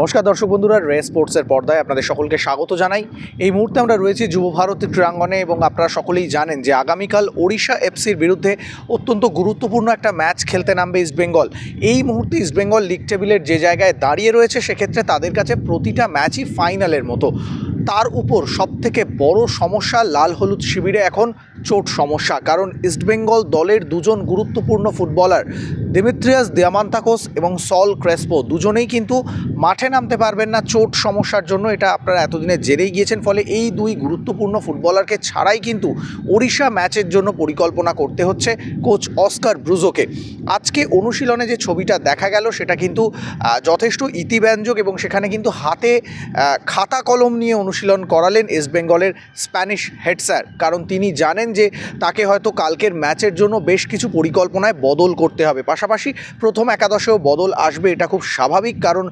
নমস্কার দর্শক বন্ধুরা, রে স্পোর্টসের পর্দায় আপনাদের সকলকে স্বাগত জানাই। এই মুহূর্তে আমরা রয়েছি যুব ভারতী ক্রীড়াঙ্গনে এবং আপনারা সকলেই জানেন যে আগামীকাল ওড়িশা এফসির বিরুদ্ধে অত্যন্ত গুরুত্বপূর্ণ একটা ম্যাচ খেলতে নামবে ইস্টবেঙ্গল। এই মুহূর্তে ইস্টবেঙ্গল লিগ টেবিলের যে জায়গায় দাঁড়িয়ে রয়েছে সেক্ষেত্রে তাদের কাছে প্রতিটা ম্যাচই ফাইনালের মতো। তার উপর সবথেকে বড় সমস্যা লাল হলুদ শিবিরে এখন চোট সমস্যা, কারণ ইস্টবেঙ্গল দলের দুজন গুরুত্বপূর্ণ ফুটবলার দিমিত্রিয়াস দিয়ামান্তাকোস এবং সল ক্রেসপো দুজনেই কিন্তু মাঠে নামতে পারবেন না চোট সমস্যার জন্য। এটা আপনারা এতদিনে জেনেই গিয়েছেন। ফলে এই দুই গুরুত্বপূর্ণ ফুটবলারকে ছাড়াই কিন্তু ওড়িশা ম্যাচের জন্য পরিকল্পনা করতে হচ্ছে কোচ অস্কার ব্রুজোকে। আজকে অনুশীলনে যে ছবিটা দেখা গেল সেটা কিন্তু যথেষ্ট ইতিবাচক এবং সেখানে কিন্তু হাতে খাতা কলম নিয়ে অনুশীলন করালেন ইস্টবেঙ্গলের স্প্যানিশ হেড স্যার, কারণ তিনি জানেন যে তাকে হয়তো কালকের ম্যাচের জন্য বেশ কিছু পরিকল্পনায় বদল করতে হবে। পাশাপাশি প্রথম একাদশেও বদল আসবে, এটা খুব স্বাভাবিক, কারণ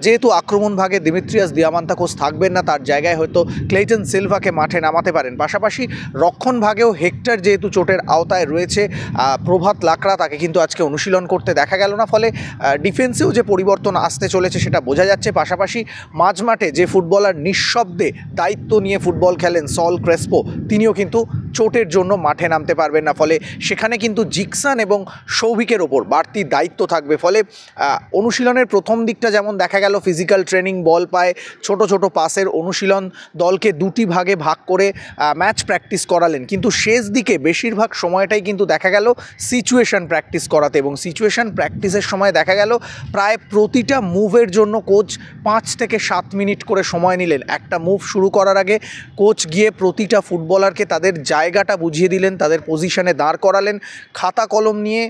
যেহেতু আক্রমণ ভাগে দিমিত্রিয়াস দিয়ামান্তাকোস থাকবেন না, তার জায়গায় হয়তো ক্লেটন সিলভাকে মাঠে নামাতে পারেন। পাশাপাশি রক্ষণ ভাগেও হেক্টর যেহেতু চোটের আওতায় রয়েছে, প্রভাত লাকড়া তাকে কিন্তু আজকে অনুশীলন করতে দেখা গেল না। ফলে ডিফেন্সেও যে পরিবর্তন আসতে চলেছে সেটা বোঝা যাচ্ছে। পাশাপাশি মাঝমাঠে যে ফুটবলার নিঃশব্দে দায়িত্ব নিয়ে ফুটবল খেলেন সল ক্রেসপো, তিনিও কিন্তু চোটের জন্য মাঠে নামতে পারবেন না। ফলে সেখানে কিন্তু জিকসান এবং সৌভিকের ওপর বাড়তি দায়িত্ব থাকবে। ফলে অনুশীলনের প্রথম দিকটা যেমন দেখা গেল ফিজিক্যাল ট্রেনিং, বল পায়, ছোট ছোট পাসের অনুশীলন, দলকে দুটি ভাগে ভাগ করে ম্যাচ প্র্যাকটিস করালেন, কিন্তু শেষ দিকে বেশিরভাগ সময়টাই কিন্তু দেখা গেল সিচুয়েশন প্র্যাকটিস করাতে। এবং সিচুয়েশন প্র্যাকটিসের সময় দেখা গেল প্রায় প্রতিটা মুভের জন্য কোচ 5 থেকে 7 মিনিট করে সময় নিলেন। একটা মুভ শুরু করার আগে কোচ গিয়ে প্রতিটা ফুটবলারকে তাদের জায়গাটা বুঝিয়ে দিলেন, তাদের পজিশনে দাঁড় করালেন, খাতা কলম নিয়ে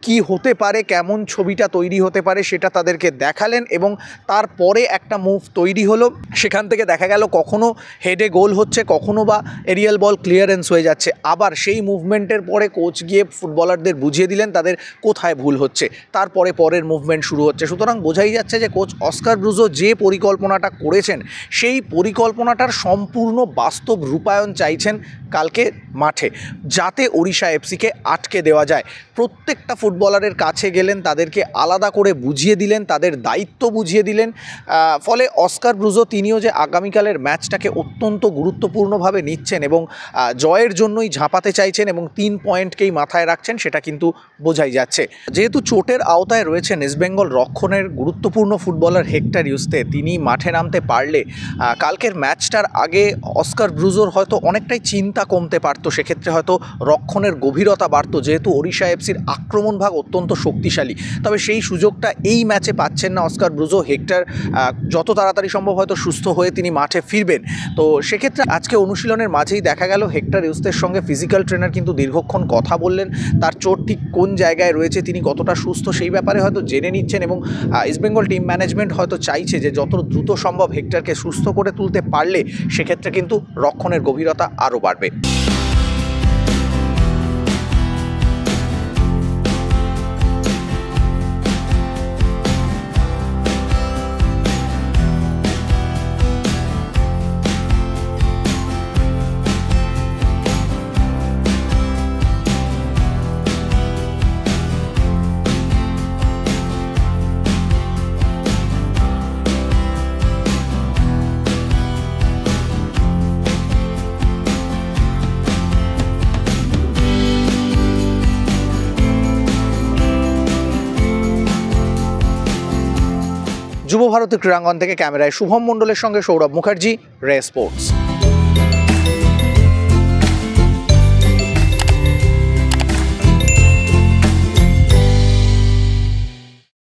কি হতে পারে, কেমন ছবিটা তৈরি হতে পারে সেটা তাদেরকে দেখালেন। এবং তারপরে একটা মুভ তৈরি হলো, সেখান থেকে দেখা গেল কখনো হেডে গোল হচ্ছে, কখনো বা এরিয়াল বল ক্লিয়ারেন্স হয়ে যাচ্ছে। আবার সেই মুভমেন্টের পরে কোচ গিয়ে ফুটবলারদের বুঝিয়ে দিলেন তাদের কোথায় ভুল হচ্ছে, তারপরে পরের মুভমেন্ট শুরু হচ্ছে। সুতরাং বোঝাই যাচ্ছে যে কোচ অস্কার ব্রুজো যে পরিকল্পনাটা করেছেন সেই পরিকল্পনাটার সম্পূর্ণ বাস্তব রূপায়ণ চাইছেন কালকে মাঠে, যাতে ওড়িশা এফসিকে আটকে দেওয়া যায়। প্রত্যেকটা ফুটবলারের কাছে গেলেন, তাদেরকে আলাদা করে বুঝিয়ে দিলেন, তাদের দায়িত্ব বুঝিয়ে দিলেন। ফলে অস্কার ব্রুজো তিনিও যে আগামীকালের ম্যাচটাকে অত্যন্ত গুরুত্বপূর্ণভাবে নিচ্ছেন এবং জয়ের জন্যই ঝাঁপাতে চাইছেন এবং 3 পয়েন্টকেই মাথায় রাখছেন, সেটা কিন্তু বোঝাই যাচ্ছে। যেহেতু চোটের আওতায় রয়েছেন ইস্টবেঙ্গল রক্ষণের গুরুত্বপূর্ণ ফুটবলার হেক্টর ইউস্তে, তিনি মাঠে নামতে পারলে কালকের ম্যাচটার আগে অস্কার ব্রুজোর হয়তো অনেকটাই চিন্তা কমতে পারতো। সেক্ষেত্রে হয়তো রক্ষণের গভীরতা বাড়তো, যেহেতু ওড়িশা এফসির আক্রমণ ভাগ অত্যন্ত শক্তিশালী। তবে সেই সুযোগটা এই ম্যাচে পাচ্ছেন না অস্কার ব্রুজো। হেক্টর যত তাড়াতাড়ি সম্ভব হয়তো সুস্থ হয়ে তিনি মাঠে ফিরবেন। তো সেক্ষেত্রে আজকে অনুশীলনের মাঝেই দেখা গেল হেক্টর ইউস্তের সঙ্গে ফিজিক্যাল ট্রেনার কিন্তু দীর্ঘক্ষণ কথা বললেন, তার চোট ঠিক কোন জায়গায় রয়েছে, তিনি কতটা সুস্থ সেই ব্যাপারে হয়তো জেনে নিচ্ছেন। এবং ইস্টবেঙ্গল টিম ম্যানেজমেন্ট হয়তো চাইছে যে যত দ্রুত সম্ভব হেক্টরকে সুস্থ করে তুলতে পারলে সেক্ষেত্রে কিন্তু রক্ষণের গভীরতা আরও বাড়বে। যুব ভারতী ক্রীড়াঙ্গন থেকে ক্যামেরায় শুভম মণ্ডলের সঙ্গে সৌরভ মুখার্জি, রে স্পোর্টস।